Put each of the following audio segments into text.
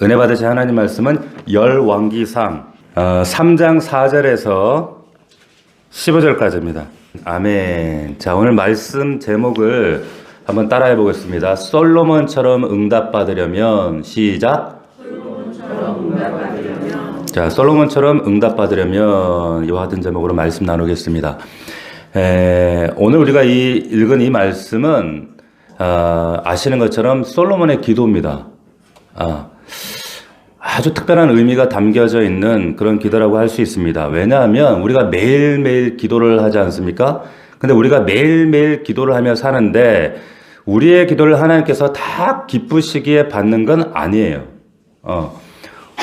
은혜 받으신 하나님 말씀은 열왕기상 3장 4절에서 15절까지입니다. 아멘. 자, 오늘 말씀 제목을 한번 따라해 보겠습니다. 솔로몬처럼 응답받으려면 시작. 자, 솔로몬처럼 응답받으려면 이와 같은 제목으로 말씀 나누겠습니다. 오늘 우리가 읽은 이 말씀은 아시는 것처럼 솔로몬의 기도입니다. 아주 특별한 의미가 담겨져 있는 그런 기도라고 할 수 있습니다. 왜냐하면 우리가 매일매일 기도를 하지 않습니까? 근데 우리가 매일매일 기도를 하며 사는데 우리의 기도를 하나님께서 다 기쁘시기에 받는 건 아니에요.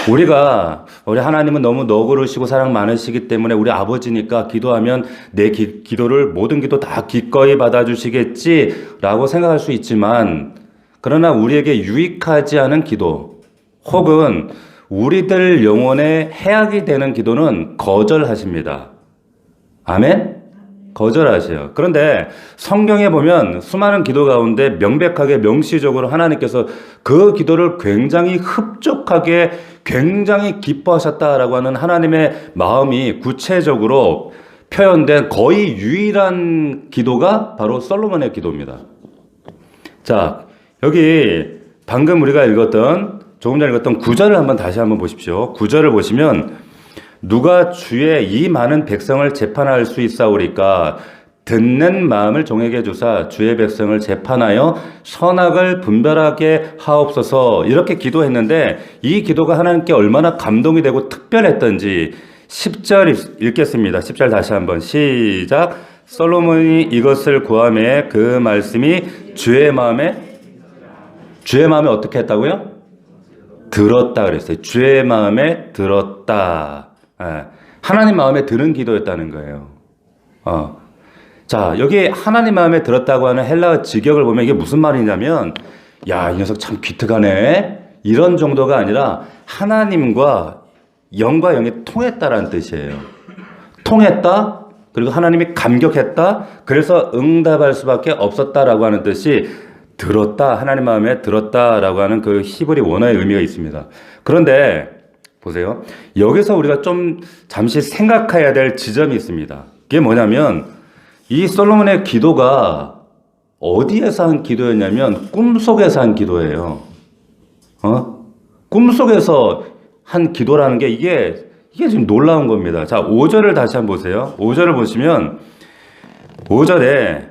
우리 하나님은 너무 너그러우시고 사랑 많으시기 때문에 우리 아버지니까 기도하면 내 기도를 모든 기도 다 기꺼이 받아주시겠지라고 생각할 수 있지만 그러나 우리에게 유익하지 않은 기도 혹은 우리들 영혼에 해악이 되는 기도는 거절하십니다. 아멘? 거절하세요. 그런데 성경에 보면 수많은 기도 가운데 명백하게 명시적으로 하나님께서 그 기도를 굉장히 흡족하게 굉장히 기뻐하셨다라고 하는 하나님의 마음이 구체적으로 표현된 거의 유일한 기도가 바로 솔로몬의 기도입니다. 자, 여기 방금 우리가 조금 전에 읽었던 9절을 한번 다시 한번 보십시오. 9절을 보시면 누가 주의 이 많은 백성을 재판할 수 있사오리까 듣는 마음을 종에게 주사 주의 백성을 재판하여 선악을 분별하게 하옵소서 이렇게 기도했는데 이 기도가 하나님께 얼마나 감동이 되고 특별했던지 10절 읽겠습니다. 10절 다시 한번 시작. 솔로몬이 이것을 구하매 그 말씀이 주의 마음에 어떻게 했다고요? 들었다 그랬어요. 주의 마음에 들었다. 하나님 마음에 드는 기도였다는 거예요. 자, 여기 하나님 마음에 들었다고 하는 헬라어 직역을 보면 이게 무슨 말이냐면, 야, 이 녀석 참 기특하네. 이런 정도가 아니라 하나님과 영이 통했다라는 뜻이에요. 통했다. 그리고 하나님이 감격했다. 그래서 응답할 수밖에 없었다라고 하는 뜻이 들었다, 하나님 마음에 들었다라고 하는 그 히브리 원어의 의미가 있습니다. 그런데 보세요. 여기서 우리가 좀 잠시 생각해야 될 지점이 있습니다. 그게 뭐냐면 이 솔로몬의 기도가 어디에서 한 기도였냐면 꿈속에서 한 기도예요. 꿈속에서 한 기도라는 게 이게 지금 놀라운 겁니다. 자, 5절을 다시 한번 보세요. 5절을 보시면 5절에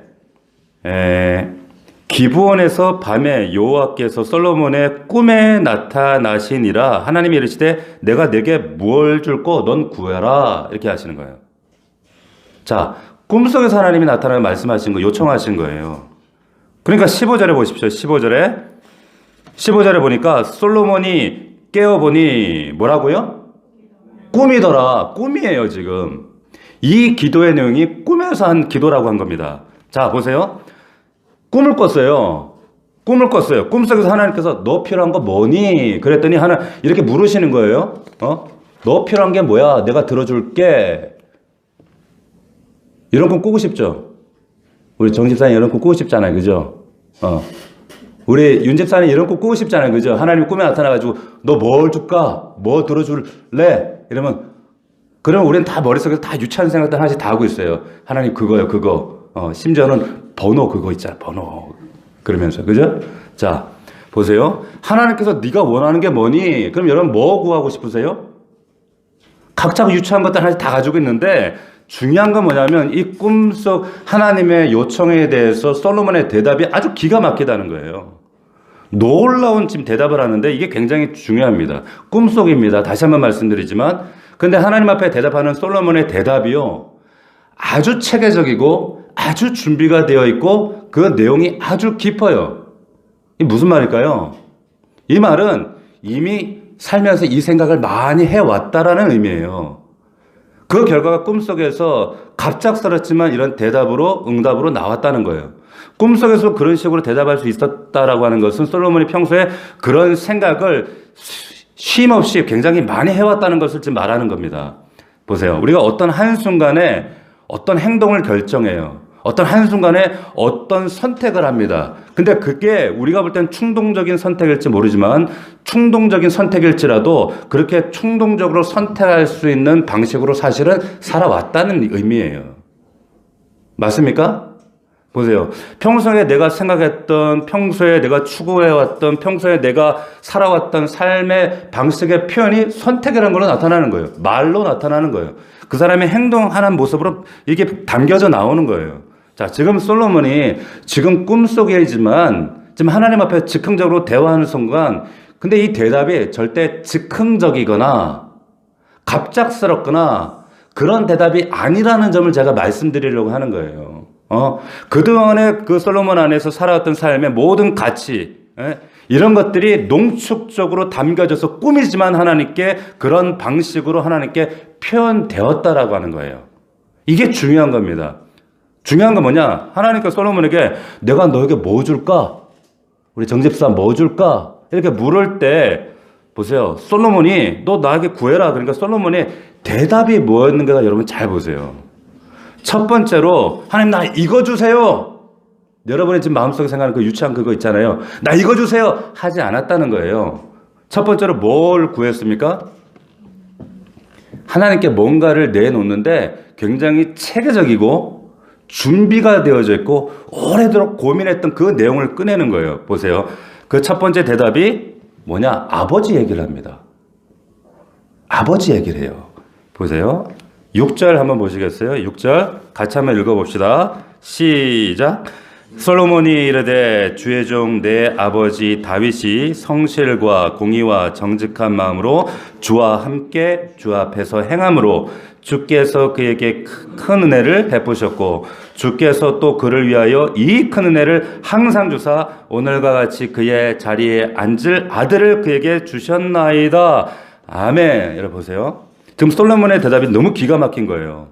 기브온에서 밤에 여호와께서 솔로몬의 꿈에 나타나시니라 하나님이 이르시되 내가 내게 무엇을 줄꼬 넌 구해라 이렇게 하시는 거예요. 자, 꿈속에서 하나님이 나타나서 말씀하신 거 요청하신 거예요. 그러니까 15절에 보십시오. 15절에 보니까 솔로몬이 깨어보니 뭐라고요? 꿈이더라. 꿈이에요 지금. 이 기도의 내용이 꿈에서 한 기도라고 한 겁니다. 자, 보세요. 꿈을 꿨어요. 꿈속에서 하나님께서 너 필요한 거 뭐니? 그랬더니 이렇게 물으시는 거예요. 너 필요한 게 뭐야? 내가 들어줄게. 이런 꿈 꾸고 싶죠? 우리 정 집사님 이런 꿈 꾸고 싶잖아요. 그죠? 우리 윤 집사님 이런 꿈 꾸고 싶잖아요. 그죠? 하나님이 꿈에 나타나가지고 너 뭘 줄까? 뭐 들어줄래? 그러면 우리는 다 머릿속에서 다 유치한 생각들 하나씩 다 하고 있어요. 하나님 그거요, 그거. 심지어는 번호 그거 있잖아, 번호. 그러면서, 그죠? 자, 보세요. 하나님께서 네가 원하는 게 뭐니? 그럼 여러분 뭐 구하고 싶으세요? 각자 유치한 것들 하나씩 다 가지고 있는데 중요한 건 뭐냐면 이 꿈속 하나님의 요청에 대해서 솔로몬의 대답이 아주 기가 막히다는 거예요. 놀라운 지금 대답을 하는데 이게 굉장히 중요합니다. 꿈속입니다. 다시 한번 말씀드리지만 근데 하나님 앞에 대답하는 솔로몬의 대답이요. 아주 체계적이고 아주 준비가 되어 있고 그 내용이 아주 깊어요. 이게 무슨 말일까요? 이 말은 이미 살면서 이 생각을 많이 해왔다라는 의미예요. 그 결과가 꿈속에서 갑작스럽지만 이런 응답으로 나왔다는 거예요. 꿈속에서 그런 식으로 대답할 수 있었다라고 하는 것은 솔로몬이 평소에 그런 생각을 쉼없이 굉장히 많이 해왔다는 것을 지금 말하는 겁니다. 보세요. 우리가 어떤 한순간에 어떤 행동을 결정해요. 어떤 한순간에 어떤 선택을 합니다. 근데 그게 우리가 볼 땐 충동적인 선택일지 모르지만 충동적인 선택일지라도 그렇게 충동적으로 선택할 수 있는 방식으로 사실은 살아왔다는 의미예요. 맞습니까? 보세요. 평소에 내가 생각했던, 평소에 내가 추구해왔던, 평소에 내가 살아왔던 삶의 방식의 표현이 선택이라는 걸로 나타나는 거예요. 말로 나타나는 거예요. 그 사람의 행동하는 모습으로 이게 담겨져 나오는 거예요. 자, 지금 솔로몬이 지금 꿈속이지만 지금 하나님 앞에 즉흥적으로 대화하는 순간 근데 이 대답이 절대 즉흥적이거나 갑작스럽거나 그런 대답이 아니라는 점을 제가 말씀드리려고 하는 거예요. 그동안에 그 솔로몬 안에서 살아왔던 삶의 모든 가치, 이런 것들이 농축적으로 담겨져서 꿈이지만 하나님께 그런 방식으로 하나님께 표현되었다라고 하는 거예요. 이게 중요한 겁니다. 중요한 건 뭐냐? 하나님께 솔로몬에게 내가 너에게 뭐 줄까? 우리 정집사 뭐 줄까? 이렇게 물을 때 보세요. 솔로몬이 너 나에게 구해라. 그러니까 솔로몬이 대답이 뭐였는가 여러분 잘 보세요. 첫 번째로 하나님 나 이거 주세요. 여러분이 지금 마음속에 생각하는 그 유치한 그거 있잖아요. 나 이거 주세요. 하지 않았다는 거예요. 첫 번째로 뭘 구했습니까? 하나님께 뭔가를 내놓는데 굉장히 체계적이고 준비가 되어져 있고 오래도록 고민했던 그 내용을 꺼내는 거예요. 보세요. 그 첫 번째 대답이 뭐냐? 아버지 얘기를 합니다. 아버지 얘기를 해요. 보세요. 6절 한번 보시겠어요? 6절 같이 한번 읽어봅시다. 시작. 솔로몬이 이르되 주의 종 내 아버지 다윗이 성실과 공의와 정직한 마음으로 주와 함께 주 앞에서 행함으로 주께서 그에게 큰 은혜를 베푸셨고 주께서 또 그를 위하여 이 큰 은혜를 항상 주사 오늘과 같이 그의 자리에 앉을 아들을 그에게 주셨나이다. 아멘. 여러분 보세요. 지금 솔로몬의 대답이 너무 기가 막힌 거예요.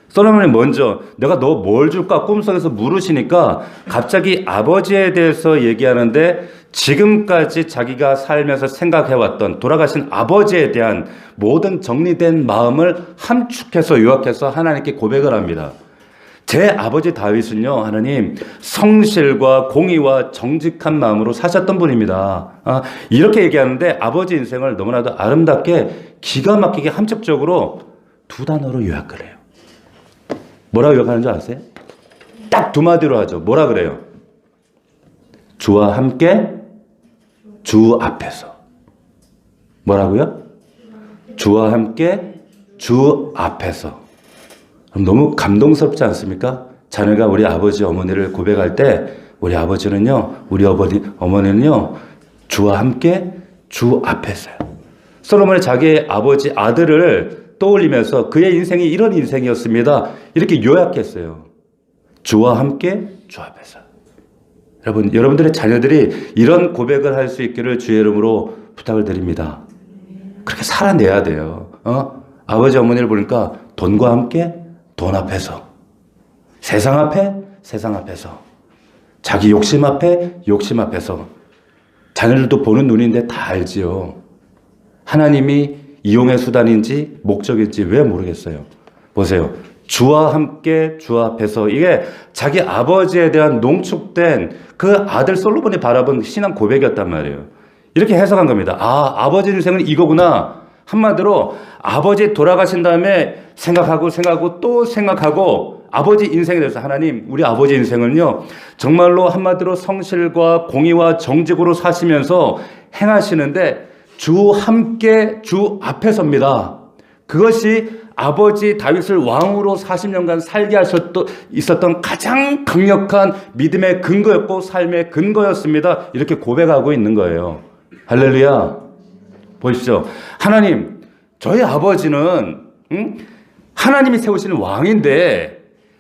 솔로몬이 먼저 내가 너 뭘 줄까 꿈속에서 물으시니까 갑자기 아버지에 대해서 얘기하는데 지금까지 자기가 살면서 생각해왔던 돌아가신 아버지에 대한 모든 정리된 마음을 함축해서 요약해서 하나님께 고백을 합니다. 제 아버지 다윗은요, 하나님 성실과 공의와 정직한 마음으로 사셨던 분입니다. 이렇게 얘기하는데 아버지 인생을 너무나도 아름답게 기가 막히게 함축적으로 두 단어로 요약을 해요. 뭐라고 요약하는 줄 아세요? 딱 두 마디로 하죠. 뭐라 그래요? 주와 함께 주 앞에서. 뭐라고요? 주와 함께 주 앞에서. 너무 감동스럽지 않습니까? 자녀가 우리 아버지 어머니를 고백할 때 우리 아버지는요, 우리 어머니는요, 주와 함께 주 앞에서요. 솔로몬이 자기의 아버지 아들을 떠올리면서 그의 인생이 이런 인생이었습니다. 이렇게 요약했어요. 주와 함께 주 앞에서. 여러분들의 자녀들이 이런 고백을 할 수 있기를 주의 이름으로 부탁을 드립니다. 그렇게 살아내야 돼요. 아버지 어머니를 보니까 돈과 함께 돈 앞에서, 세상 앞에 세상 앞에서, 자기 욕심 앞에 욕심 앞에서. 자녀들도 보는 눈인데 다 알지요. 하나님이 이용의 수단인지 목적인지 왜 모르겠어요. 보세요. 주와 함께 주 앞에서. 이게 자기 아버지에 대한 농축된 그 아들 솔로몬이 바라본 신앙 고백이었단 말이에요. 이렇게 해석한 겁니다. 아버지 인생은 이거구나. 한마디로 아버지 돌아가신 다음에 생각하고 또 생각하고 아버지 인생에 대해서 하나님 우리 아버지 인생은요 정말로 한마디로 성실과 공의와 정직으로 사시면서 행하시는데 주 함께 주 앞에 섭니다. 그것이 아버지 다윗을 왕으로 40년간 살게 있었던 가장 강력한 믿음의 근거였고 삶의 근거였습니다. 이렇게 고백하고 있는 거예요. 할렐루야. 보십시오. 하나님, 저희 아버지는 하나님이 세우신 왕인데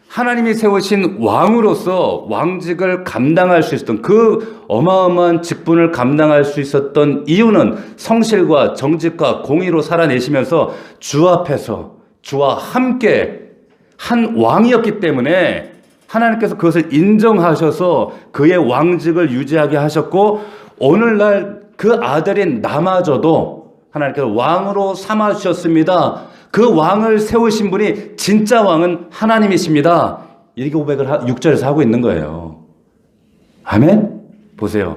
하나님이 세우신 왕으로서 왕직을 감당할 수 있었던 그 어마어마한 직분을 감당할 수 있었던 이유는 성실과 정직과 공의로 살아내시면서 주 앞에서 주와 함께 한 왕이었기 때문에 하나님께서 그것을 인정하셔서 그의 왕직을 유지하게 하셨고 오늘날 그 아들인 나마저도 하나님께서 왕으로 삼아주셨습니다. 그 왕을 세우신 분이 진짜 왕은 하나님이십니다. 이렇게 고백을 6절에서 하고 있는 거예요. 아멘? 보세요.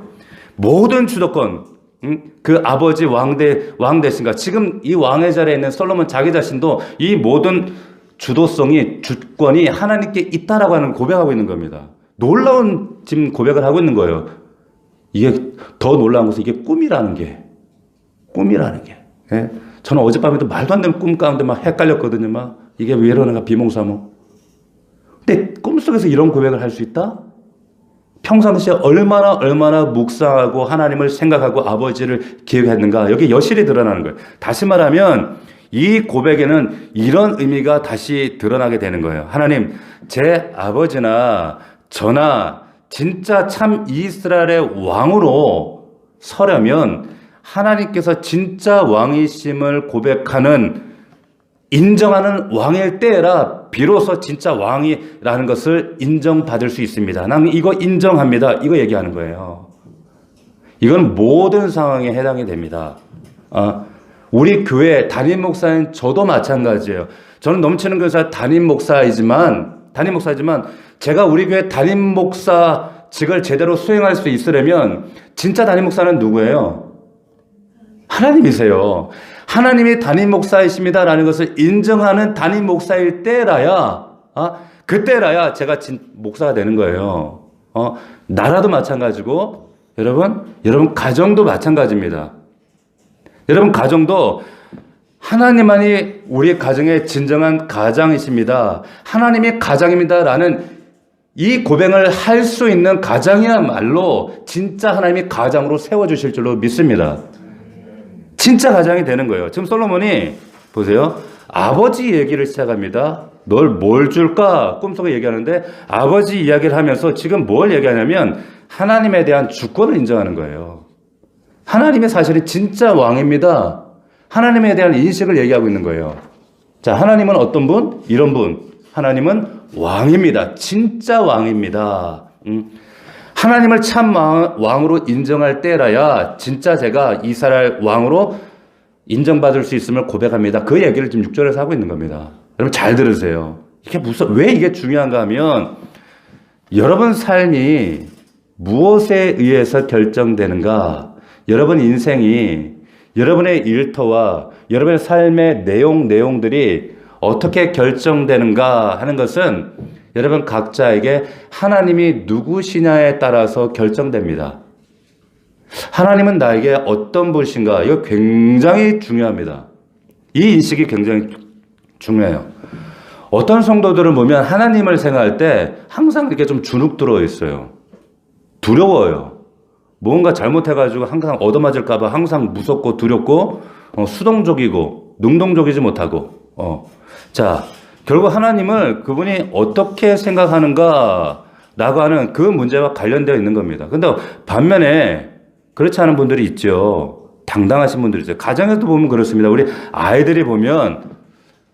모든 주도권, 그 아버지 왕 대신과 지금 이 왕의 자리에 있는 솔로몬 자기 자신도 이 모든 주도성이, 주권이 하나님께 있다라고 하는 고백하고 있는 겁니다. 놀라운 지금 고백을 하고 있는 거예요. 이게 더 놀라운 것은 이게 꿈이라는 게. 예? 저는 어젯밤에도 말도 안 되는 꿈 가운데 막 헷갈렸거든요. 막 이게 왜 이러는가 비몽사몽. 근데 꿈속에서 이런 고백을 할 수 있다? 평상시에 얼마나 묵상하고 하나님을 생각하고 아버지를 기억했는가. 여기 여실히 드러나는 거예요. 다시 말하면 이 고백에는 이런 의미가 다시 드러나게 되는 거예요. 하나님, 제 아버지나 저나 진짜 참 이스라엘의 왕으로 서려면 하나님께서 진짜 왕이심을 고백하는, 인정하는 왕일 때라 비로소 진짜 왕이라는 것을 인정받을 수 있습니다. 나는 이거 인정합니다. 이거 얘기하는 거예요. 이건 모든 상황에 해당이 됩니다. 우리 교회 담임 목사인 저도 마찬가지예요. 저는 넘치는 교사 담임 목사이지만 제가 우리 교회 담임 목사직을 제대로 수행할 수 있으려면 진짜 담임 목사는 누구예요? 하나님이세요. 하나님이 담임 목사이십니다라는 것을 인정하는 담임 목사일 때라야, 그때라야 제가 목사가 되는 거예요. 나라도 마찬가지고, 여러분 가정도 마찬가지입니다. 여러분 가정도 하나님만이 우리 가정의 진정한 가장이십니다. 하나님이 가장입니다라는 이 고백을 할 수 있는 가장이야말로 진짜 하나님이 가장으로 세워주실 줄로 믿습니다. 진짜 가장이 되는 거예요. 지금 솔로몬이 보세요. 아버지 얘기를 시작합니다. 널 뭘 줄까? 꿈속에 얘기하는데 아버지 이야기를 하면서 지금 뭘 얘기하냐면 하나님에 대한 주권을 인정하는 거예요. 하나님의 사실은 진짜 왕입니다. 하나님에 대한 인식을 얘기하고 있는 거예요. 자, 하나님은 어떤 분? 이런 분. 하나님은 왕입니다. 진짜 왕입니다. 하나님을 참 왕으로 인정할 때라야 진짜 제가 이스라엘 왕으로 인정받을 수 있음을 고백합니다. 그 얘기를 지금 6절에서 하고 있는 겁니다. 여러분 잘 들으세요. 왜 이게 중요한가 하면 여러분 삶이 무엇에 의해서 결정되는가, 여러분 인생이, 여러분의 일터와 여러분의 삶의 내용들이 어떻게 결정되는가 하는 것은 여러분 각자에게 하나님이 누구시냐에 따라서 결정됩니다. 하나님은 나에게 어떤 분이신가? 이거 굉장히 중요합니다. 이 인식이 굉장히 중요해요. 어떤 성도들을 보면 하나님을 생각할 때 항상 이렇게 좀 주눅 들어 있어요. 두려워요. 뭔가 잘못해가지고 항상 얻어맞을까봐 항상 무섭고 두렵고 수동적이고 능동적이지 못하고 자, 결국 하나님을 그분이 어떻게 생각하는가 라고 하는 그 문제와 관련되어 있는 겁니다. 근데 반면에 그렇지 않은 분들이 있죠. 당당하신 분들이 있어요. 가정에도 보면 그렇습니다. 우리 아이들이 보면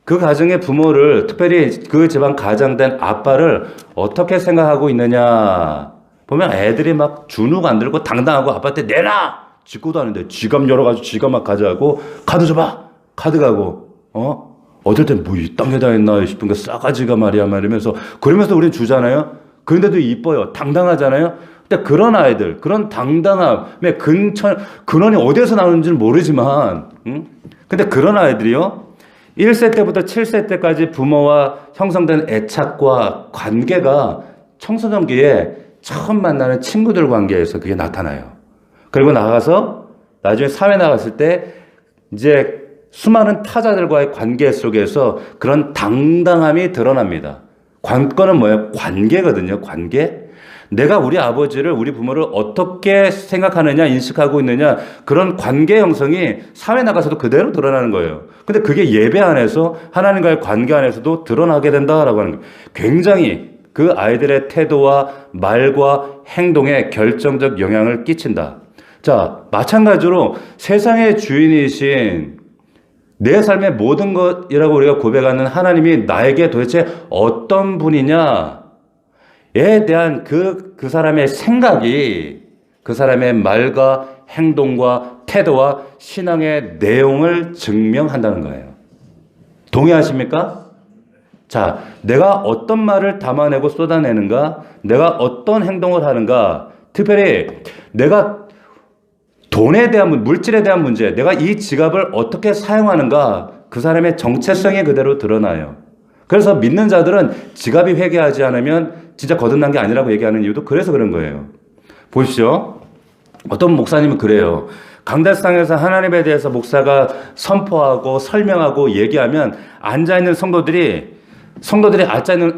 그 가정의 부모를, 특별히 그 집안 가장된 아빠를 어떻게 생각하고 있느냐 보면 애들이 막 주눅 안 들고 당당하고 아빠한테 내놔! 짓고도 하는데 지갑 열어가지고 지갑 막 가져가고 카드 줘봐! 카드 가고 어떨 땐 뭐 이 땅에다 했나 싶은 게 싸가지가 말이야 말이면서 그러면서 우린 주잖아요. 그런데도 이뻐요. 당당하잖아요. 근데 그런 아이들, 그런 당당함의 근원이 어디에서 나오는지는 모르지만 근데 그런 아이들이요. 1세 때부터 7세 때까지 부모와 형성된 애착과 관계가 청소년기에 처음 만나는 친구들 관계에서 그게 나타나요. 그리고 나가서 나중에 사회 나갔을 때 이제 수많은 타자들과의 관계 속에서 그런 당당함이 드러납니다. 관건은 뭐예요? 관계거든요. 관계. 내가 우리 아버지를, 우리 부모를 어떻게 생각하느냐, 인식하고 있느냐, 그런 관계 형성이 사회 나가서도 그대로 드러나는 거예요. 근데 그게 예배 안에서 하나님과의 관계 안에서도 드러나게 된다라고 하는 거예요. 굉장히 그 아이들의 태도와 말과 행동에 결정적 영향을 끼친다. 자, 마찬가지로 세상의 주인이신 내 삶의 모든 것이라고 우리가 고백하는 하나님이 나에게 도대체 어떤 분이냐에 대한 그 사람의 생각이 그 사람의 말과 행동과 태도와 신앙의 내용을 증명한다는 거예요. 동의하십니까? 자, 내가 어떤 말을 담아내고 쏟아내는가, 내가 어떤 행동을 하는가, 특별히 내가 돈에 대한, 물질에 대한 문제, 내가 이 지갑을 어떻게 사용하는가, 그 사람의 정체성이 그대로 드러나요. 그래서 믿는 자들은 지갑이 회개하지 않으면 진짜 거듭난 게 아니라고 얘기하는 이유도 그래서 그런 거예요. 보십시오. 어떤 목사님은 그래요. 강대상에서 하나님에 대해서 목사가 선포하고 설명하고 얘기하면 앉아있는 성도들이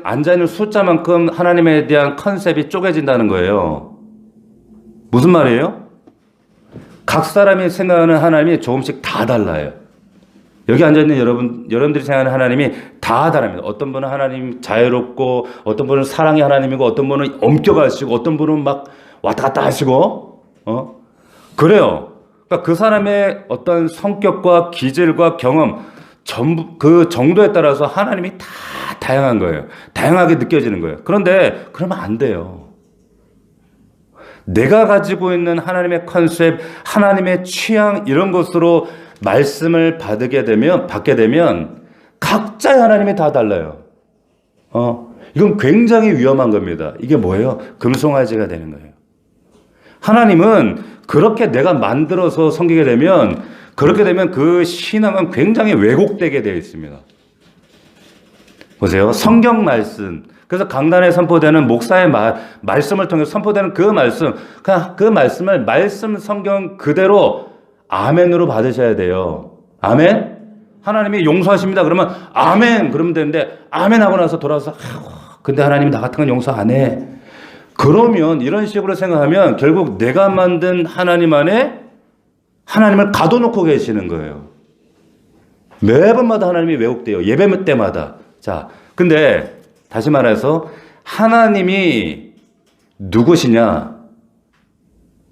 앉아있는 숫자만큼 하나님에 대한 컨셉이 쪼개진다는 거예요. 무슨 말이에요? 각 사람이 생각하는 하나님이 조금씩 다 달라요. 여기 앉아있는 여러분들이 생각하는 하나님이 다 다릅니다. 어떤 분은 하나님 자유롭고, 어떤 분은 사랑의 하나님이고, 어떤 분은 엄격하시고, 어떤 분은 막 왔다 갔다 하시고, 그래요. 그러니까 그 사람의 어떤 성격과 기질과 경험, 전부 그 정도에 따라서 하나님이 다 다양한 거예요. 다양하게 느껴지는 거예요. 그런데 그러면 안 돼요. 내가 가지고 있는 하나님의 컨셉, 하나님의 취향 이런 것으로 말씀을 받게 되면 각자의 하나님이 다 달라요. 이건 굉장히 위험한 겁니다. 이게 뭐예요? 금송아지가 되는 거예요. 하나님은 그렇게 내가 만들어서 섬기게 되면 그렇게 되면 그 신앙은 굉장히 왜곡되게 되어 있습니다. 보세요. 성경 말씀. 그래서 강단에 선포되는 목사의 말씀을 통해 선포되는 그 말씀, 그냥 그 말씀을 말씀 성경 그대로 아멘으로 받으셔야 돼요. 아멘? 하나님이 용서하십니다. 그러면 아멘! 그러면 되는데 아멘 하고 나서 돌아와서 근데 하나님이 나 같은 건 용서 안 해. 그러면 이런 식으로 생각하면 결국 내가 만든 하나님 안에 하나님을 가둬놓고 계시는 거예요. 매번마다 하나님이 왜곡돼요. 예배 때마다. 자, 근데 다시 말해서 하나님이 누구시냐?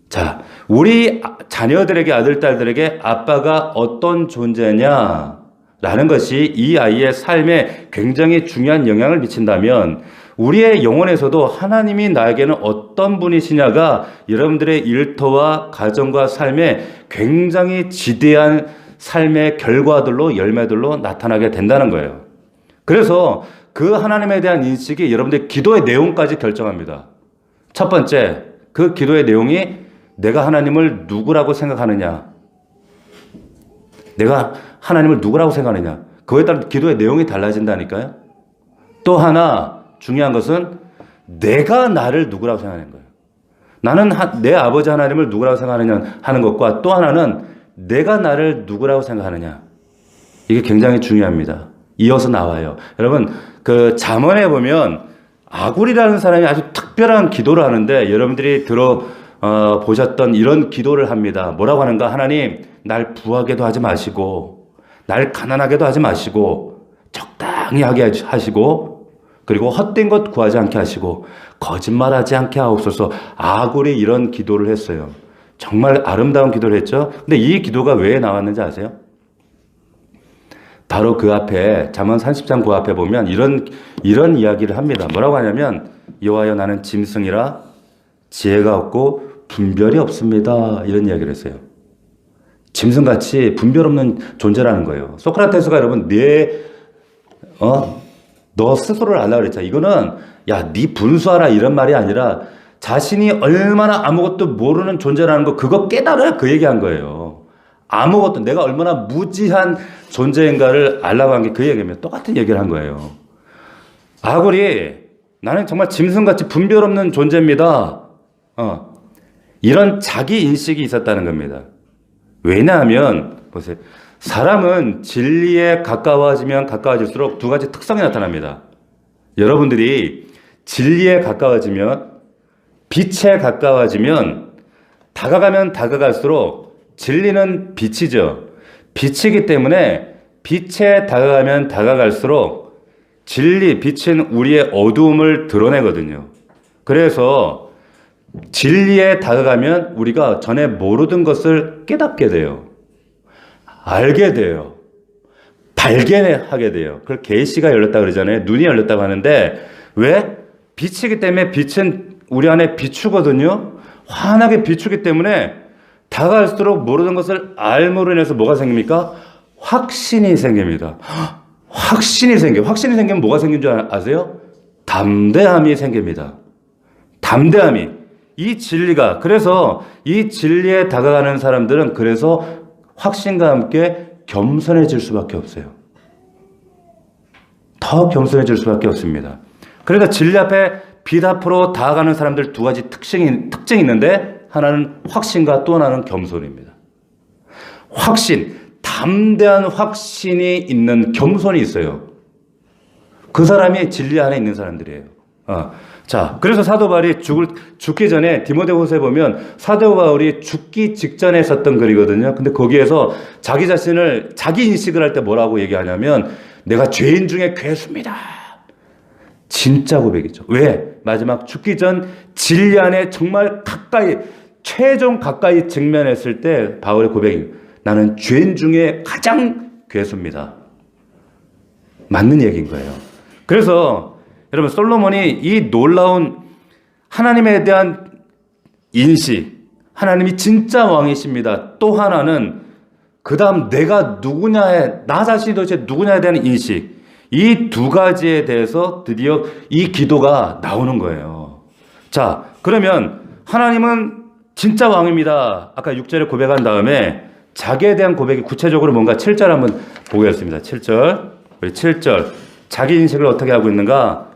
자, 우리 자녀들에게 아들, 딸들에게 아빠가 어떤 존재냐? 라는 것이 이 아이의 삶에 굉장히 중요한 영향을 미친다면 우리의 영혼에서도 하나님이 나에게는 어떤 분이시냐가 여러분들의 일터와 가정과 삶에 굉장히 지대한 삶의 결과들로 열매들로 나타나게 된다는 거예요. 그래서 그 하나님에 대한 인식이 여러분들의 기도의 내용까지 결정합니다. 첫 번째, 그 기도의 내용이 내가 하나님을 누구라고 생각하느냐. 내가 하나님을 누구라고 생각하느냐. 그거에 따라 기도의 내용이 달라진다니까요. 또 하나 중요한 것은 내가 나를 누구라고 생각하는 거예요. 나는 내 아버지 하나님을 누구라고 생각하느냐 하는 것과 또 하나는 내가 나를 누구라고 생각하느냐. 이게 굉장히 중요합니다. 이어서 나와요. 여러분, 그 잠언에 보면 아굴이라는 사람이 아주 특별한 기도를 하는데 여러분들이 보셨던 이런 기도를 합니다. 뭐라고 하는가? 하나님, 날 부하게도 하지 마시고, 날 가난하게도 하지 마시고, 적당히 하게 하시고, 그리고 헛된 것 구하지 않게 하시고, 거짓말하지 않게 하옵소서. 아굴이 이런 기도를 했어요. 정말 아름다운 기도를 했죠. 근데 이 기도가 왜 나왔는지 아세요? 바로 그 앞에 잠언 30장 그 앞에 보면 이런 이야기를 합니다. 뭐라고 하냐면 여호와여 나는 짐승이라 지혜가 없고 분별이 없습니다. 이런 이야기를 했어요. 짐승같이 분별 없는 존재라는 거예요. 소크라테스가 여러분 너 스스로를 알라 그랬잖아. 이거는 야, 네 분수하라 이런 말이 아니라 자신이 얼마나 아무것도 모르는 존재라는 거 그거 깨달아야 그 얘기한 거예요. 아무것도 내가 얼마나 무지한 존재인가를 알라고 한 게 그 얘기면 똑같은 얘기를 한 거예요. 아굴이 나는 정말 짐승같이 분별 없는 존재입니다. 이런 자기 인식이 있었다는 겁니다. 왜냐하면 보세요. 사람은 진리에 가까워지면 가까워질수록 두 가지 특성이 나타납니다. 여러분들이 진리에 가까워지면 빛에 가까워지면 다가가면 다가갈수록 진리는 빛이죠. 빛이기 때문에 빛에 다가가면 다가갈수록 빛은 우리의 어두움을 드러내거든요. 그래서 진리에 다가가면 우리가 전에 모르던 것을 깨닫게 돼요. 알게 돼요. 발견하게 돼요. 그걸 계시가 열렸다 그러잖아요. 눈이 열렸다고 하는데 왜? 빛이기 때문에 빛은 우리 안에 비추거든요. 환하게 비추기 때문에 다가갈수록 모르는 것을 알므로 인해서 뭐가 생깁니까? 확신이 생깁니다. 확신이 생겨요. 확신이 생기면 뭐가 생긴 줄 아세요? 담대함이 생깁니다. 담대함이. 이 진리가, 그래서 이 진리에 다가가는 사람들은 그래서 확신과 함께 겸손해질 수밖에 없어요. 더 겸손해질 수밖에 없습니다. 그래서 진리 앞에 빛 앞으로 다가가는 사람들 두 가지 특징이 있는데, 하나는 확신과 또 하나는 겸손입니다. 확신, 담대한 확신이 있는 겸손이 있어요. 그 사람이 진리 안에 있는 사람들이에요. 자, 그래서 사도 바울이 죽기 전에 디모데후서에 보면 사도 바울이 죽기 직전에 썼던 글이거든요. 근데 거기에서 자기 자신을, 자기 인식을 할 때 뭐라고 얘기하냐면, 내가 죄인 중에 괴수입니다. 진짜 고백이죠. 왜? 마지막 죽기 전 진리 안에 정말 가까이, 최종 가까이 직면했을 때 바울의 고백이, 나는 죄인 중에 가장 괴수입니다. 맞는 얘기인 거예요. 그래서 여러분, 솔로몬이 이 놀라운 하나님에 대한 인식, 하나님이 진짜 왕이십니다. 또 하나는 그 다음 내가 누구냐에, 나 자신이 도대체 누구냐에 대한 인식, 이 두 가지에 대해서 드디어 이 기도가 나오는 거예요. 자, 그러면 하나님은 진짜 왕입니다. 아까 6절에 고백한 다음에 자기에 대한 고백이 구체적으로 뭔가 7절 한번 보겠습니다. 7절. 우리 7절. 자기 인식을 어떻게 하고 있는가?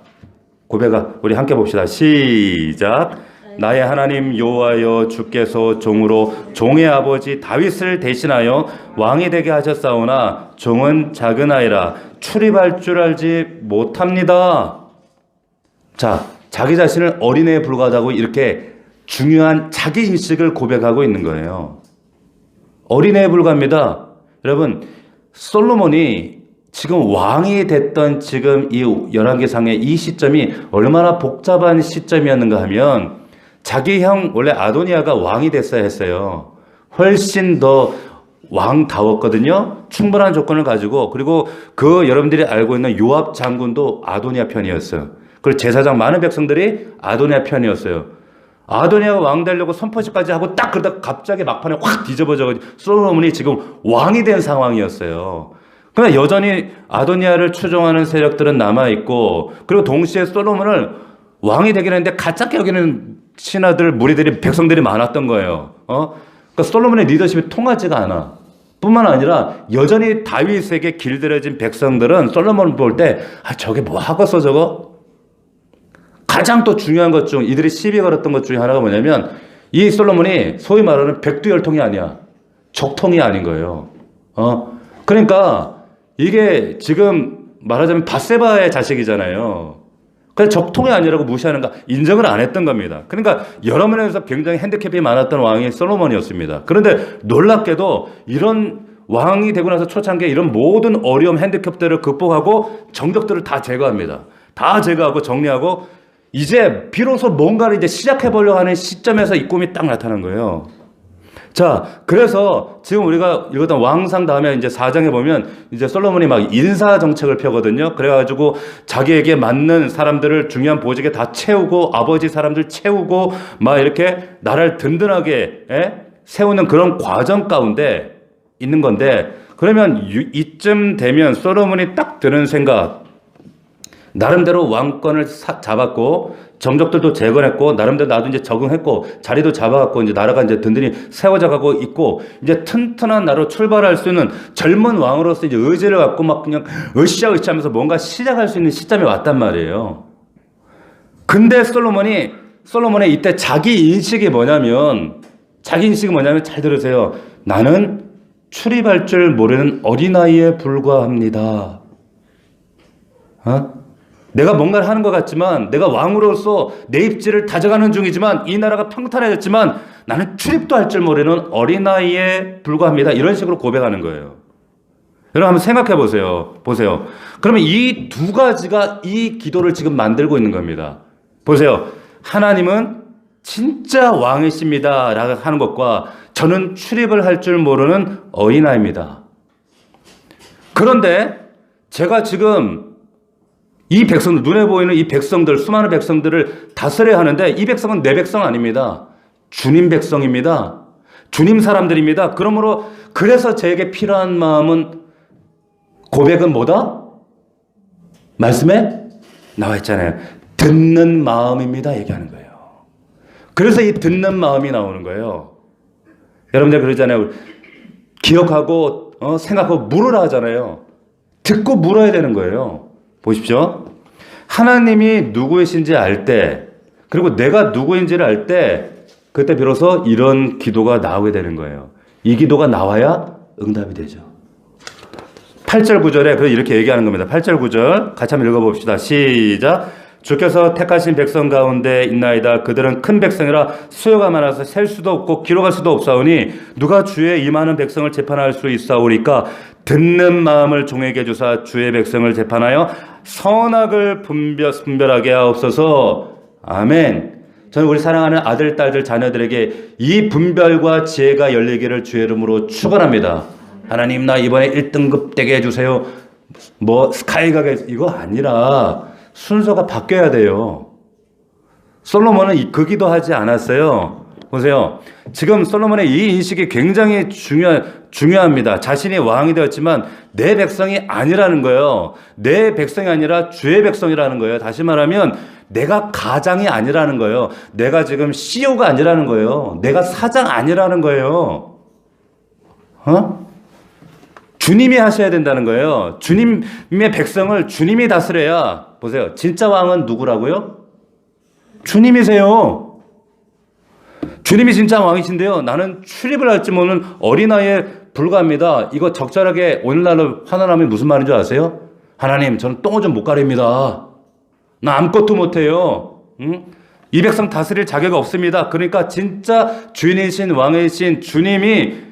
우리 함께 봅시다. 시작. 나의 하나님 여호와여, 주께서 종으로 종의 아버지 다윗을 대신하여 왕이 되게 하셨사오나 종은 작은 아이라 출입할 줄 알지 못합니다. 자, 자기 자신을 어린애에 불과하다고 이렇게 중요한 자기 인식을 고백하고 있는 거예요. 어린애에 불과합니다. 여러분, 솔로몬이 지금 왕이 됐던 지금 이 열왕기상의 이 시점이 얼마나 복잡한 시점이었는가 하면, 자기 형 원래 아도니아가 왕이 됐어야 했어요. 훨씬 더 왕다웠거든요. 충분한 조건을 가지고. 그리고 여러분들이 알고 있는 요압 장군도 아도니아 편이었어요. 그리고 제사장 많은 백성들이 아도니아 편이었어요. 아도니아가 왕 되려고 선포식까지 하고 딱 그러다 갑자기 막판에 확 뒤집어져가지고 솔로몬이 지금 왕이 된 상황이었어요. 그러나 여전히 아도니아를 추종하는 세력들은 남아있고, 그리고 동시에 솔로몬을 왕이 되긴 했는데 가짜게 여기는 신하들, 무리들이, 백성들이 많았던 거예요. 그러니까 솔로몬의 리더십이 통하지가 않아. 뿐만 아니라 여전히 다윗에게 길들여진 백성들은 솔로몬을 볼 때, 저게 뭐 하겠어 저거? 가장 또 중요한 것 중, 이들이 시비 걸었던 것 중에 하나가 뭐냐면, 이 솔로몬이 소위 말하는 백두혈통이 아니야. 적통이 아닌 거예요. 그러니까 이게 지금 말하자면 밧세바의 자식이잖아요. 그래서 적통이 아니라고 무시하는가, 인정을 안 했던 겁니다. 그러니까 여러 면에서 굉장히 핸디캡이 많았던 왕이 솔로몬이었습니다. 그런데 놀랍게도 이런 왕이 되고 나서 초창기에 이런 모든 어려움, 핸디캡들을 극복하고 정적들을 다 제거합니다. 다 제거하고 정리하고 이제 비로소 뭔가를 이제 시작해보려고 하는 시점에서 이 꿈이 딱 나타난 거예요. 자, 그래서 지금 우리가 읽었던 왕상 다음에 이제 4장에 보면 이제 솔로몬이 막 인사 정책을 펴거든요. 그래가지고 자기에게 맞는 사람들을 중요한 보직에 다 채우고, 아버지 사람들 채우고, 막 이렇게 나라를 든든하게 세우는 그런 과정 가운데 있는 건데, 그러면 이쯤 되면 솔로몬이 딱 드는 생각, 나름대로 왕권을 잡았고, 정적들도 재건했고, 나름대로 나도 이제 적응했고, 자리도 잡아갖고, 이제 나라가 이제 든든히 세워져 가고 있고, 이제 튼튼한 나라로 출발할 수 있는 젊은 왕으로서 이제 의지를 갖고 막 그냥 으쌰으쌰 하면서 뭔가 시작할 수 있는 시점이 왔단 말이에요. 근데 솔로몬의 이때 자기 인식이 뭐냐면 잘 들으세요. 나는 출입할 줄 모르는 어린아이에 불과합니다. 내가 뭔가를 하는 것 같지만, 내가 왕으로서 내 입지를 다져가는 중이지만, 이 나라가 평탄해졌지만 나는 출입도 할 줄 모르는 어린아이에 불과합니다. 이런 식으로 고백하는 거예요. 여러분 한번 생각해 보세요. 그러면 이 두 가지가 이 기도를 지금 만들고 있는 겁니다. 보세요. 하나님은 진짜 왕이십니다 라고 하는 것과, 저는 출입을 할 줄 모르는 어린아이입니다. 그런데 제가 지금 이 백성들, 눈에 보이는 이 백성들, 수많은 백성들을 다스려야 하는데, 이 백성은 내 백성 아닙니다. 주님 백성입니다. 주님 사람들입니다. 그러므로 그래서 제게 필요한 마음은, 고백은 뭐다? 말씀에 나와 있잖아요. 듣는 마음입니다. 얘기하는 거예요. 그래서 이 듣는 마음이 나오는 거예요. 여러분들 그러잖아요. 기억하고 생각하고 물으라 하잖아요. 듣고 물어야 되는 거예요. 보십시오. 하나님이 누구이신지 알 때, 그리고 내가 누구인지를 알 때, 그때 비로소 이런 기도가 나오게 되는 거예요. 이 기도가 나와야 응답이 되죠. 8절 9절에 그래서 이렇게 얘기하는 겁니다. 8절 9절 같이 한번 읽어봅시다. 시작. 주께서 택하신 백성 가운데 있나이다. 그들은 큰 백성이라 수요가 많아서 셀 수도 없고 기록할 수도 없사오니 누가 주의 이 많은 백성을 재판할 수 있사오리까. 듣는 마음을 종에게 주사 주의 백성을 재판하여 선악을 분별하게 하옵소서. 아멘. 저는 우리 사랑하는 아들, 딸들, 자녀들에게 이 분별과 지혜가 열리기를 주의 이름으로 축원합니다. 하나님, 나 이번에 1등급 되게 해주세요. 스카이가 이거 아니라 순서가 바뀌어야 돼요. 솔로몬은 그 기도하지 않았어요. 보세요. 지금 솔로몬의 이 인식이 굉장히 중요합니다. 자신이 왕이 되었지만 내 백성이 아니라는 거예요. 내 백성이 아니라 주의 백성이라는 거예요. 다시 말하면 내가 가장이 아니라는 거예요. 내가 지금 CEO가 아니라는 거예요. 내가 사장 아니라는 거예요. 주님이 하셔야 된다는 거예요. 주님의 백성을 주님이 다스려야. 보세요. 진짜 왕은 누구라고요? 주님이세요. 주님이 진짜 왕이신데요. 나는 출입을 할지 모르는 어린아이에 불과합니다. 이거 적절하게 오늘날로 환원하면 무슨 말인 줄 아세요? 하나님, 저는 똥을 좀 못 가립니다. 나 아무것도 못해요. 응? 이 백성 다스릴 자격 없습니다. 그러니까 진짜 주인이신 왕이신 주님이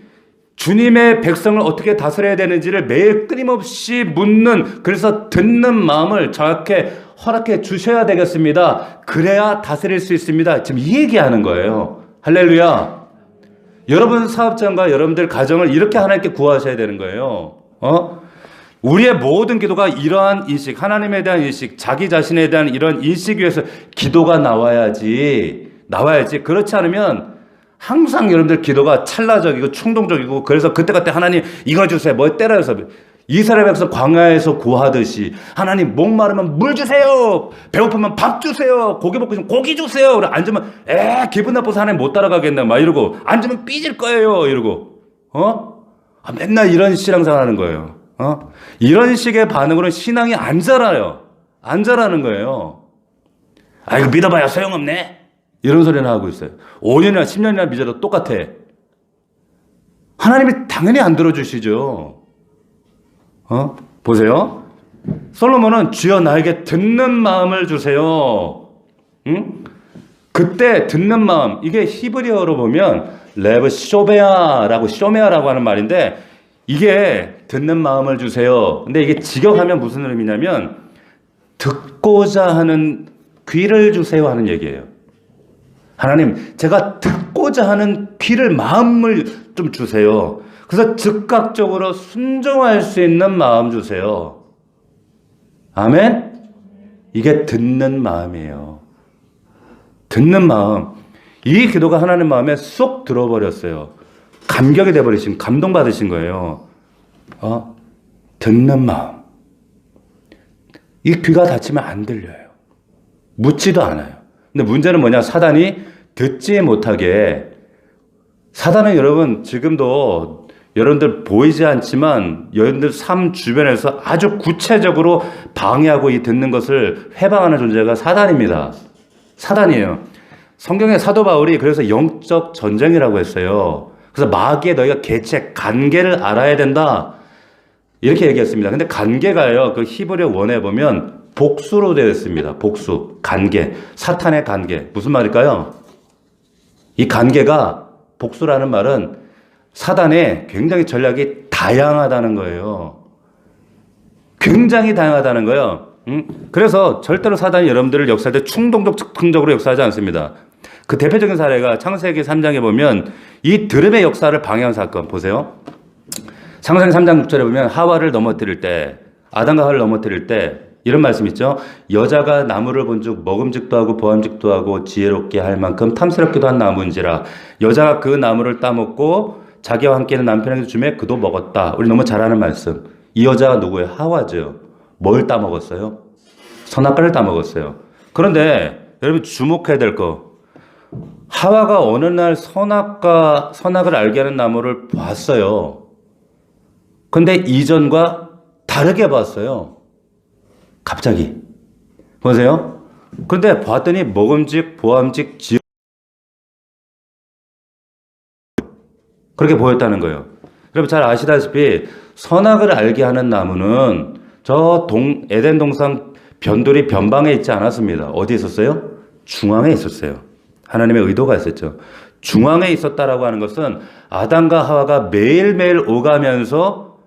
주님의 백성을 어떻게 다스려야 되는지를 매일 끊임없이 묻는, 그래서 듣는 마음을 정확히 허락해 주셔야 되겠습니다. 그래야 다스릴 수 있습니다. 지금 이 얘기하는 거예요. 할렐루야. 여러분 사업장과 여러분들 가정을 이렇게 하나님께 구하셔야 되는 거예요. 우리의 모든 기도가 이러한 인식, 하나님에 대한 인식, 자기 자신에 대한 이런 인식 위에서 기도가 나와야지. 그렇지 않으면 항상 여러분들 기도가 찰나적이고 충동적이고, 그래서 그때그때 하나님 이거 주세요, 뭐 때려서 이스라엘 백성 광야에서 구하듯이 하나님 목마르면 물 주세요, 배고프면 밥 주세요, 고기 먹고 싶으면 고기 주세요. 그래 앉으면 기분 나빠서 하나님 못 따라가겠네 막 이러고, 앉으면 삐질 거예요 이러고 맨날 이런 신앙생활 하는 거예요. 이런 식의 반응으로는 신앙이 안 자라는 거예요. 이거 믿어봐야 소용없네 이런 소리나 하고 있어요. 5년이나 10년이나 믿어도 똑같아. 하나님이 당연히 안 들어주시죠. 보세요. 솔로몬은 주여 나에게 듣는 마음을 주세요. 응? 그때 듣는 마음, 이게 히브리어로 보면 레브 쇼메아라고 하는 말인데, 이게 듣는 마음을 주세요. 근데 이게 직역하면 무슨 의미냐면 듣고자 하는 귀를 주세요 하는 얘기예요. 하나님, 제가 듣고자 하는 귀를, 마음을 좀 주세요. 그래서 즉각적으로 순종할 수 있는 마음 주세요. 아멘? 이게 듣는 마음이에요. 듣는 마음. 이 기도가 하나님 마음에 쏙 들어버렸어요. 감격이 돼버리신, 감동받으신 거예요. 듣는 마음. 이 귀가 닫히면 안 들려요. 묻지도 않아요. 근데 문제는 뭐냐? 사단이 듣지 못하게. 사단은 여러분 지금도 여러분들 보이지 않지만 여러분들 삶 주변에서 아주 구체적으로 방해하고 이 듣는 것을 해방하는 존재가 사단입니다. 사단이에요. 성경에 사도 바울이 그래서 영적 전쟁이라고 했어요. 그래서 마귀에 너희가 계책, 관계를 알아야 된다 이렇게 얘기했습니다. 근데 관계가요, 그 히브리어 원에 보면 복수로 되어 있습니다. 복수, 관계, 사탄의 관계. 무슨 말일까요? 이 관계가, 복수라는 말은 사단의 굉장히 전략이 다양하다는 거예요. 굉장히 다양하다는 거예요. 그래서 절대로 사단이 여러분들을 역사할 때 충동적으로 역사하지 않습니다. 그 대표적인 사례가 창세기 3장에 보면 이 드럼의 역사를 방해한 사건 보세요. 창세기 3장 6절에 보면 하와를 넘어뜨릴 때, 아담과 하와를 넘어뜨릴 때 이런 말씀 있죠. 여자가 나무를 본즉 먹음직도 하고 보암직도 하고 지혜롭게 할 만큼 탐스럽기도 한 나무인지라. 여자가 그 나무를 따먹고 자기와 함께 있는 남편에게 주매 그도 먹었다. 우리 너무 잘 아는 말씀. 이 여자가 누구예요? 하와죠. 뭘 따먹었어요? 선악과를 따먹었어요. 그런데 여러분 주목해야 될 거. 하와가 어느 날 선악을 알게 하는 나무를 봤어요. 근데 이전과 다르게 봤어요. 갑자기. 보세요. 그런데 봤더니 먹음직, 보암직, 그렇게 보였다는 거예요. 여러분 잘 아시다시피 선악을 알게 하는 나무는 저 에덴 동산 변돌이 변방에 있지 않았습니다. 어디에 있었어요? 중앙에 있었어요. 하나님의 의도가 있었죠. 중앙에 있었다라고 하는 것은 아담과 하와가 매일매일 오가면서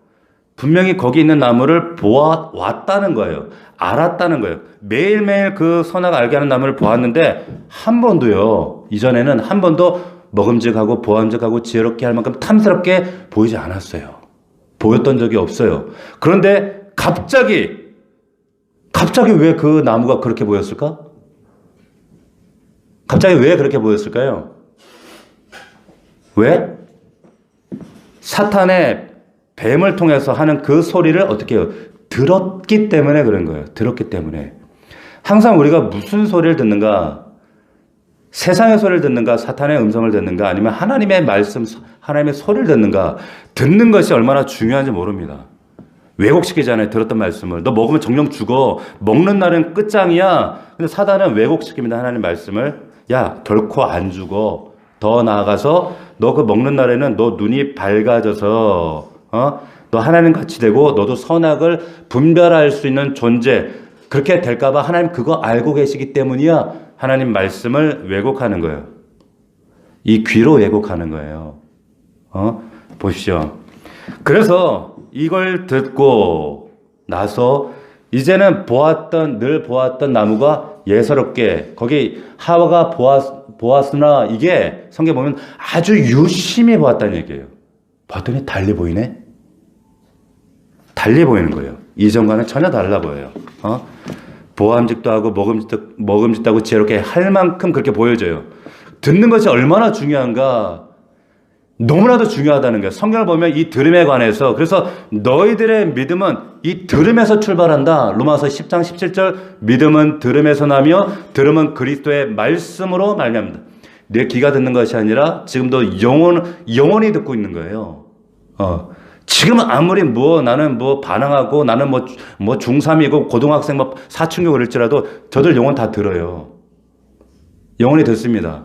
분명히 거기 있는 나무를 보아왔다는 거예요. 알았다는 거예요. 매일매일 그 선악 알게 하는 나무를 보았는데 한 번도요. 이전에는 한 번도 먹음직하고 보암직하고 지혜롭게 할 만큼 탐스럽게 보이지 않았어요. 보였던 적이 없어요. 그런데 갑자기 왜 그 나무가 그렇게 보였을까? 갑자기 왜 그렇게 보였을까요? 왜? 사탄의 뱀을 통해서 하는 그 소리를 어떻게 해요? 들었기 때문에 그런 거예요. 들었기 때문에. 항상 우리가 무슨 소리를 듣는가? 세상의 소리를 듣는가? 사탄의 음성을 듣는가? 아니면 하나님의 말씀, 하나님의 소리를 듣는가? 듣는 것이 얼마나 중요한지 모릅니다. 왜곡시키잖아요. 들었던 말씀을. 너 먹으면 정령 죽어. 먹는 날은 끝장이야. 근데 사단은 왜곡시킵니다. 하나님 말씀을. 야, 결코 안 죽어. 더 나아가서 너 그 먹는 날에는 너 눈이 밝아져서 너 하나님 같이 되고 너도 선악을 분별할 수 있는 존재. 그렇게 될까봐 하나님 그거 알고 계시기 때문이야. 하나님 말씀을 왜곡하는 거예요. 이 귀로 왜곡하는 거예요. 보십시오. 그래서 이걸 듣고 나서 이제는 늘 보았던 나무가 예사롭게 거기 하와가 보았으나 이게 성경 보면 아주 유심히 보았다는 얘기예요. 봤더니 달리 보이네? 달리 보이는 거예요. 이전과는 전혀 달라 보여요. 보암직도 하고 먹음직도 하고 지혜롭게 할 만큼 그렇게 보여져요. 듣는 것이 얼마나 중요한가? 너무나도 중요하다는 거예요. 성경을 보면 이 들음에 관해서 그래서 너희들의 믿음은 이 들음에서 출발한다. 로마서 10장 17절 믿음은 들음에서 나며 들음은 그리스도의 말씀으로 말미암는다. 내 귀가 듣는 것이 아니라 지금도 영원히 듣고 있는 거예요. 지금 아무리 나는 반항하고 나는 중3이고 고등학생 사춘기 그럴지라도 저들 영혼 다 들어요. 영혼이 듣습니다.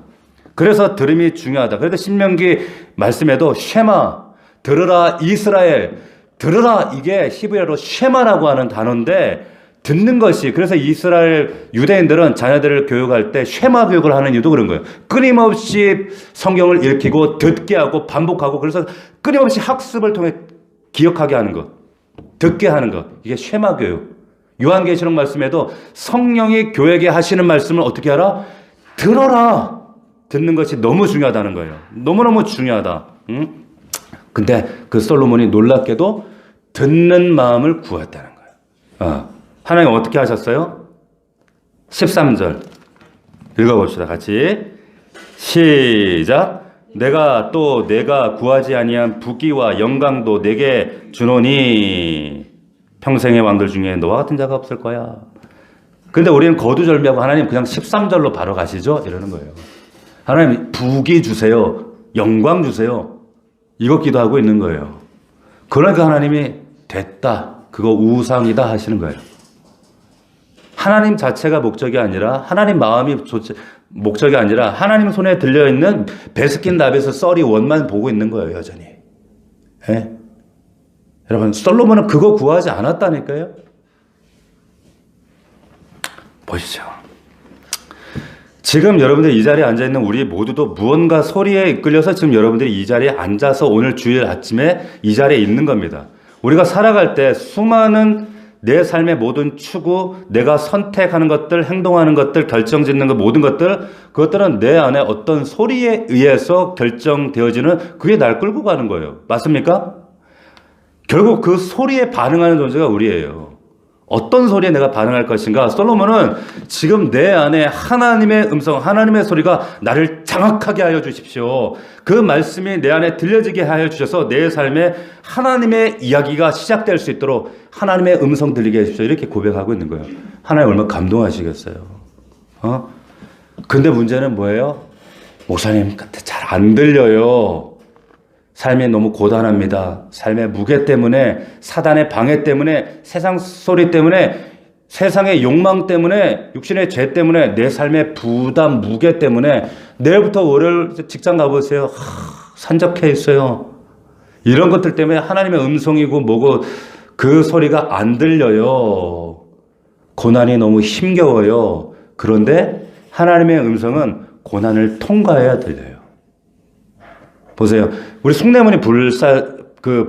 그래서 들음이 중요하다. 그래서 신명기 말씀에도 쉐마, 들으라 이스라엘, 들으라 이게 히브리어로 쉐마라고 하는 단어인데 듣는 것이 그래서 이스라엘 유대인들은 자녀들을 교육할 때 쉐마 교육을 하는 이유도 그런 거예요. 끊임없이 성경을 읽히고 듣게 하고 반복하고 그래서 끊임없이 학습을 통해 기억하게 하는 것, 듣게 하는 것 이게 쉐마 교육. 요한계시록 말씀에도 성령이 교회에게 하시는 말씀을 어떻게 하라? 들어라. 듣는 것이 너무 중요하다는 거예요. 너무너무 중요하다. 근데 그 솔로몬이 놀랍게도 듣는 마음을 구했다는 거예요. 하나님 어떻게 하셨어요? 13절 읽어봅시다. 같이 시작. 내가 구하지 아니한 부귀와 영광도 내게 주노니 평생의 왕들 중에 너와 같은 자가 없을 거야. 근데 우리는 거두절미하고 하나님 그냥 13절로 바로 가시죠? 이러는 거예요. 하나님 부귀 주세요. 영광 주세요. 이거 기도하고 있는 거예요. 그러니까 하나님이 됐다. 그거 우상이다 하시는 거예요. 하나님 자체가 목적이 아니라 하나님 마음이 목적이 아니라 하나님 손에 들려있는 베스킨 라빈스 31만 보고 있는 거예요. 여전히. 예? 여러분 솔로몬은 그거 구하지 않았다니까요. 보시죠. 지금 여러분들 이 자리에 앉아있는 우리 모두도 무언가 소리에 이끌려서 지금 여러분들이 이 자리에 앉아서 오늘 주일 아침에 이 자리에 있는 겁니다. 우리가 살아갈 때 수많은 내 삶의 모든 추구, 내가 선택하는 것들, 행동하는 것들, 결정짓는 것, 모든 것들, 그것들은 내 안에 어떤 소리에 의해서 결정되어지는 그게 날 끌고 가는 거예요. 맞습니까? 결국 그 소리에 반응하는 존재가 우리예요. 어떤 소리에 내가 반응할 것인가? 솔로몬은 지금 내 안에 하나님의 음성, 하나님의 소리가 나를 장악하게 하여 주십시오. 그 말씀이 내 안에 들려지게 하여 주셔서 내 삶에 하나님의 이야기가 시작될 수 있도록 하나님의 음성 들리게 해주십시오. 이렇게 고백하고 있는 거예요. 하나님 얼마나 감동하시겠어요. 근데 문제는 뭐예요? 목사님 잘 안 들려요. 삶이 너무 고단합니다. 삶의 무게 때문에, 사단의 방해 때문에, 세상 소리 때문에, 세상의 욕망 때문에, 육신의 죄 때문에, 내 삶의 부담, 무게 때문에 내일부터 월요일 직장 가보세요. 산적해 있어요. 이런 것들 때문에 하나님의 음성이고 뭐고 그 소리가 안 들려요. 고난이 너무 힘겨워요. 그런데 하나님의 음성은 고난을 통과해야 들려요. 보세요. 우리 숭례문이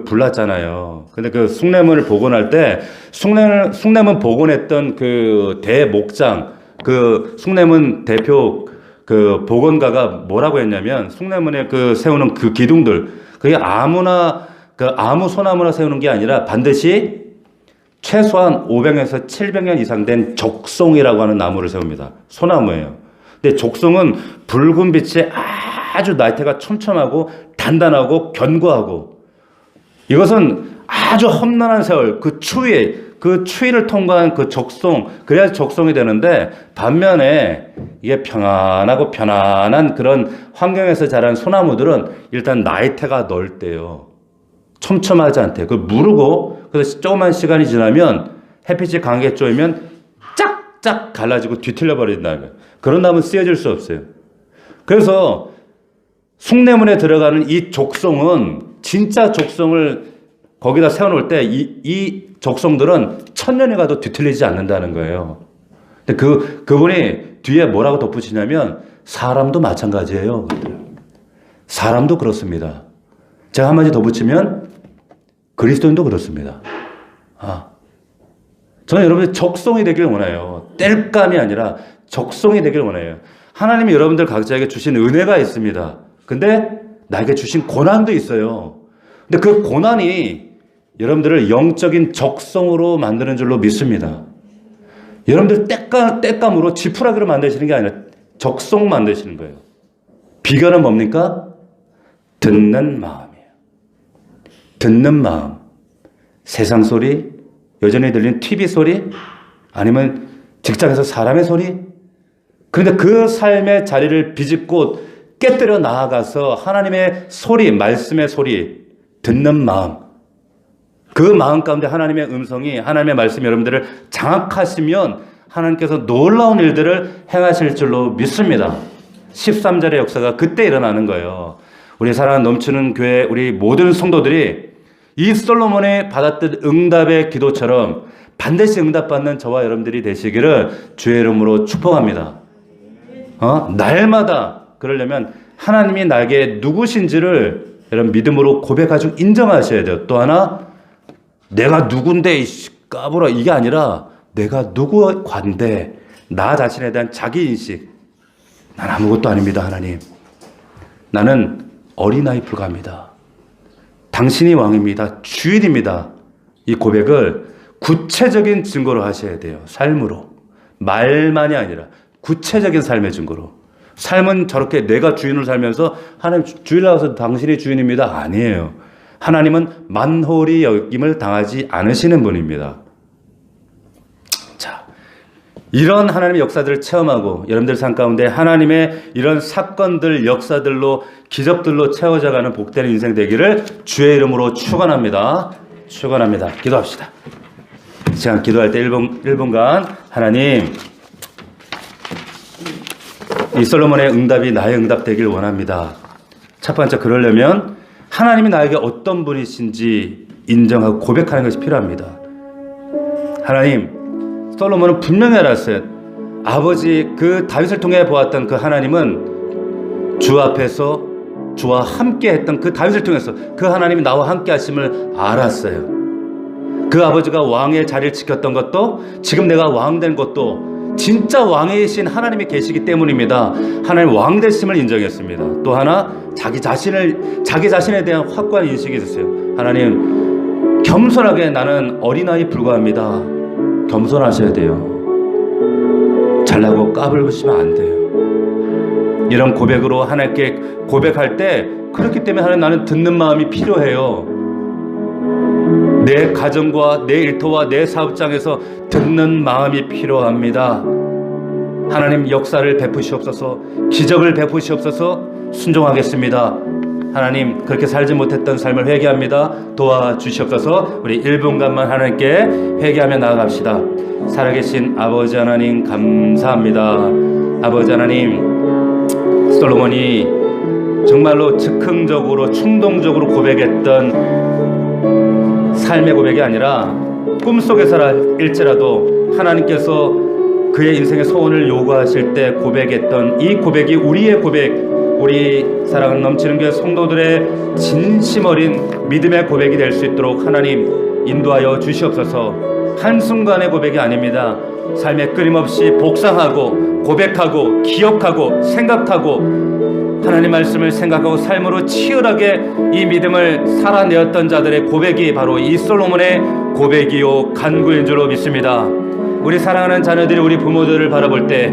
불났잖아요. 근데 그 숭례문을 복원할 때 숭례문 복원했던 그 대목장, 그 숭례문 대표 그 복원가가 뭐라고 했냐면 숭례문에 그 세우는 그 기둥들, 그게 아무나 아무 소나무나 세우는 게 아니라 반드시 최소한 500에서 700년 이상 된 적송이라고 하는 나무를 세웁니다. 소나무예요. 근데 적송은 붉은 빛에 아주 나이테가 촘촘하고 단단하고 견고하고, 이것은 아주 험난한 세월, 그 추위를 통과한 그 적송, 그래야 적송이 되는데, 반면에 이게 편안한 그런 환경에서 자란 소나무들은 일단 나이테가 넓대요. 촘촘하지 않대요. 그걸 무르고, 그래서 조그만 시간이 지나면 햇빛이 강하게 쪼이면 쫙쫙 갈라지고 뒤틀려 버린다는 거예요. 그런 나무는 쓰여질 수 없어요. 그래서 숭례문에 들어가는 이 족송은, 진짜 족송을 거기다 세워놓을 때 이 족송들은 천년이 가도 뒤틀리지 않는다는 거예요. 근데 그분이 뒤에 뭐라고 덧붙이냐면, 사람도 마찬가지예요. 사람도 그렇습니다. 제가 한마디 덧붙이면, 그리스도인도 그렇습니다. 저는 여러분들 적송이 되길 원해요. 땔감이 아니라 적송이 되길 원해요. 하나님이 여러분들 각자에게 주신 은혜가 있습니다. 근데 나에게 주신 고난도 있어요. 근데 그 고난이 여러분들을 영적인 적성으로 만드는 줄로 믿습니다. 여러분들 땔감으로 지푸라기로 만드시는 게 아니라 적성 만드시는 거예요. 비결은 뭡니까? 듣는 마음이에요. 듣는 마음. 세상 소리, 여전히 들리는 TV 소리, 아니면 직장에서 사람의 소리. 그런데 그 삶의 자리를 비집고 깨뜨려 나아가서 하나님의 소리, 말씀의 소리, 듣는 마음, 그 마음 가운데 하나님의 음성이, 하나님의 말씀이 여러분들을 장악하시면 하나님께서 놀라운 일들을 행하실 줄로 믿습니다. 13절의 역사가 그때 일어나는 거예요. 우리 사랑하는 넘치는 교회, 우리 모든 성도들이 이 솔로몬이 받았던 응답의 기도처럼 반드시 응답받는 저와 여러분들이 되시기를 주의 이름으로 축복합니다. 날마다 그러려면 하나님이 나에게 누구신지를 여러분 믿음으로 고백하시고 인정하셔야 돼요. 또 하나, 내가 누군데 까불어, 이게 아니라 내가 누구 관대, 나 자신에 대한 자기인식. 난 아무것도 아닙니다, 하나님. 나는 어린아이 불과합니다. 당신이 왕입니다. 주인입니다. 이 고백을 구체적인 증거로 하셔야 돼요. 삶으로. 말만이 아니라 구체적인 삶의 증거로. 삶은 저렇게 내가 주인을 살면서 하나님 주인이라서 당신이 주인입니다. 아니에요. 하나님은 만홀히 여김을 당하지 않으시는 분입니다. 자, 이런 하나님의 역사들을 체험하고 여러분들 삶 가운데 하나님의 이런 사건들, 역사들로, 기적들로 채워져가는 복되는 인생 되기를 주의 이름으로 축원합니다. 축원합니다. 기도합시다. 시간 기도할 때 1분간 하나님, 이 솔로몬의 응답이 나의 응답 되길 원합니다. 첫 번째, 그러려면 하나님이 나에게 어떤 분이신지 인정하고 고백하는 것이 필요합니다. 하나님, 솔로몬은 분명히 알았어요. 아버지 그 다윗을 통해 보았던 그 하나님은 주 앞에서 주와 함께 했던 그 다윗을 통해서 그 하나님이 나와 함께 하심을 알았어요. 그 아버지가 왕의 자리를 지켰던 것도, 지금 내가 왕 된 것도 진짜 왕이신 하나님이 계시기 때문입니다. 하나님 왕 되심을 인정했습니다. 또 하나, 자기 자신에 대한 확고한 인식이 있었어요. 하나님, 겸손하게 나는 어린아이 불과합니다. 겸손하셔야 돼요. 잘나고 까불으시면 안 돼요. 이런 고백으로 하나님께 고백할 때, 그렇기 때문에 하나님, 나는 듣는 마음이 필요해요. 내 가정과 내 일터와 내 사업장에서 듣는 마음이 필요합니다. 하나님, 역사를 베푸시옵소서. 기적을 베푸시옵소서. 순종하겠습니다. 하나님, 그렇게 살지 못했던 삶을 회개합니다. 도와주시옵소서. 우리 1분간만 하나님께 회개하며 나아갑시다. 살아계신 아버지 하나님, 감사합니다. 아버지 하나님, 솔로몬이 정말로 즉흥적으로 충동적으로 고백했던 삶의 고백이 아니라 꿈속에서일지라도 하나님께서 그의 인생의 소원을 요구하실 때 고백했던 이 고백이 우리의 고백, 우리 사랑을 넘치는 교회 성도들의 진심 어린 믿음의 고백이 될 수 있도록 하나님 인도하여 주시옵소서. 한순간의 고백이 아닙니다. 삶에 끊임없이 복상하고 고백하고 기억하고 생각하고 하나님 말씀을 생각하고 삶으로 치열하게 이 믿음을 살아내었던 자들의 고백이 바로 이 솔로몬의 고백이요 간구인 줄로 믿습니다. 우리 사랑하는 자녀들이 우리 부모들을 바라볼 때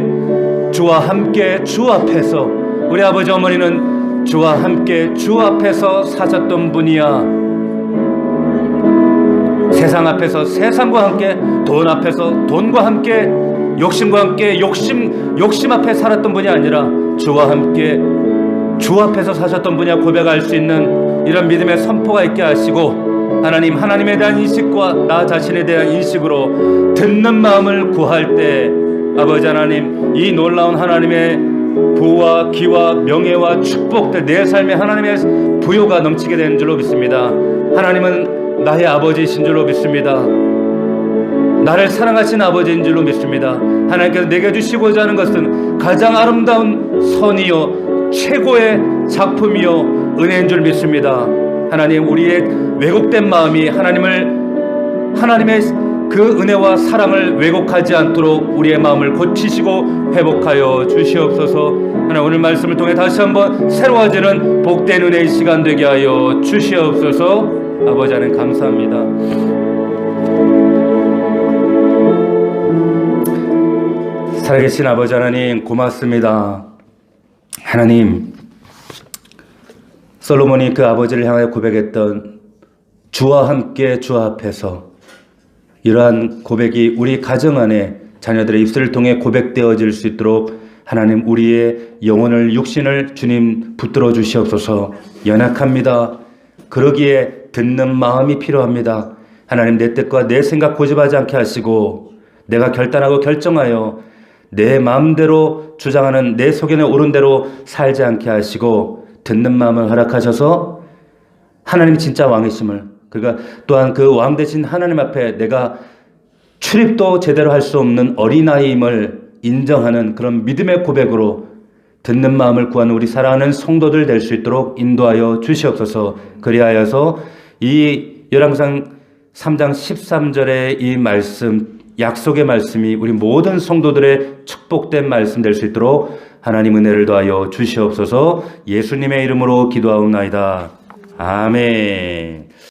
주와 함께 주 앞에서, 우리 아버지 어머니는 주와 함께 주 앞에서 사셨던 분이야. 세상 앞에서 세상과 함께, 돈 앞에서 돈과 함께, 욕심과 함께 욕심 앞에 살았던 분이 아니라 주와 함께 주 앞에서 사셨던 분이야 고백할 수 있는 이런 믿음의 선포가 있게 하시고, 하나님, 하나님에 대한 인식과 나 자신에 대한 인식으로 듣는 마음을 구할 때 아버지 하나님, 이 놀라운 하나님의 부와 기와 명예와 축복들 내 삶에 하나님의 부요가 넘치게 되는 줄로 믿습니다. 하나님은 나의 아버지이신 줄로 믿습니다. 나를 사랑하신 아버지인 줄로 믿습니다. 하나님께서 내게 주시고자 하는 것은 가장 아름다운 선이요 최고의 작품이요 은혜인 줄 믿습니다. 하나님, 우리의 왜곡된 마음이 하나님의 그 은혜와 사랑을 왜곡하지 않도록 우리의 마음을 고치시고 회복하여 주시옵소서. 하나님, 오늘 말씀을 통해 다시 한번 새로워지는 복된 은혜의 시간 되게 하여 주시옵소서. 아버지 하나님, 감사합니다. 살아계신 아버지 하나님, 고맙습니다. 하나님, 솔로몬이 그 아버지를 향하여 고백했던 주와 함께 주 앞에서, 이러한 고백이 우리 가정 안에 자녀들의 입술을 통해 고백되어질 수 있도록 하나님, 우리의 영혼을, 육신을 주님 붙들어 주시옵소서. 연약합니다. 그러기에 듣는 마음이 필요합니다. 하나님, 내 뜻과 내 생각 고집하지 않게 하시고, 내가 결단하고 결정하여 내 마음대로 주장하는 내 소견에 오른 대로 살지 않게 하시고 듣는 마음을 허락하셔서 하나님이 진짜 왕이심을, 그러니까 또한 그 왕 되신 하나님 앞에 내가 출입도 제대로 할 수 없는 어린아이임을 인정하는 그런 믿음의 고백으로 듣는 마음을 구하는 우리 사랑하는 성도들 될 수 있도록 인도하여 주시옵소서. 그리하여서 이 열왕기상 3장 13절의 이 말씀, 약속의 말씀이 우리 모든 성도들의 축복된 말씀 될 수 있도록 하나님 은혜를 더하여 주시옵소서. 예수님의 이름으로 기도하옵나이다. 아멘.